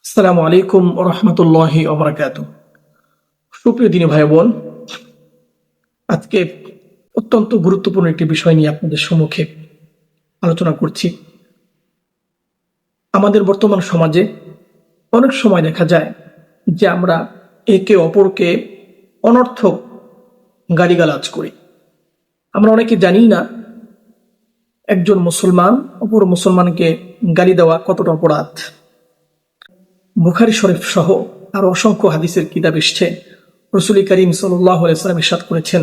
আসসালামু আলাইকুম ওয়া রাহমাতুল্লাহি ওয়া বারাকাতুহু। সুপ্রিয় দিনী ভাই বোন, আজকে অত্যন্ত গুরুত্বপূর্ণ একটি বিষয় নিয়ে আপনাদের সম্মুখে আলোচনা করছি। আমাদের বর্তমান সমাজে অনেক সময় দেখা যায় যে আমরা একে অপরকে অনর্থক গালিগালাজ করি। আমরা অনেকে জানি না একজন মুসলমান অপর মুসলমানকে গালি দেওয়া কতটা অপরাধ। বুখারী শরীফ সহ আর অসংখ্য হাদিসের কিতাব এসছে, রাসূল করিম সাল্লাল্লাহু আলাইহি ওয়াসাল্লাম ইরশাদ করেছেন,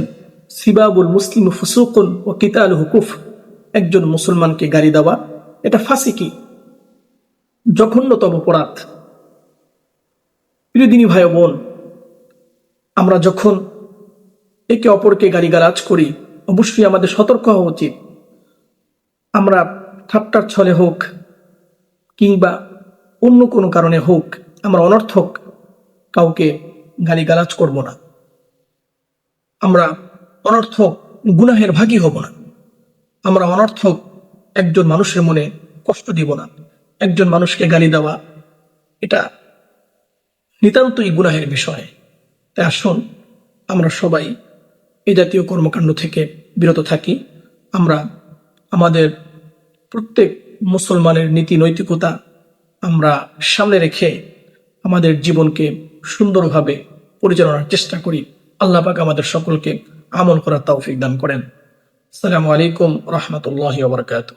সিবাবুল মুসলিমু ফুসুকুন ওয়া কিতালুহু কুফর। একজন মুসলমানকে গালি দেওয়া এটা ফাসিকি, জঘন্যতম অপরাধ। প্রিয় দিনী ভাই বোন, আমরা যখন একে অপরকে গালিগালাজ করি অবশ্যই আমাদের সতর্ক হওয়া উচিত। আমরা ঠাট্টার ছলে হোক কিংবা অন্য কোনো কারণে হোক আমরা অনর্থক কাউকে গালিগালাজ করব না। আমরা অনর্থক গুনাহের ভাগী হব না। আমরা অনর্থক একজন মানুষের মনে কষ্ট দিব না। একজন মানুষকে গালি দেওয়া এটা নিতান্তই গুনাহের বিষয়। তাই আসুন আমরা সবাই এই জাতীয় কর্মকাণ্ড থেকে বিরত থাকি। আমরা আমাদের প্রত্যেক মুসলমানের নীতি নৈতিকতা আমরা সামনে রেখে আমাদের জীবনকে সুন্দরভাবে পরিচালনার চেষ্টা করি। আল্লাহ পাক আমাদের সকলকে আমল করার তৌফিক দান করেন। আসসালামু আলাইকুম ওয়া রাহমাতুল্লাহি ওয়া বারাকাতুহু।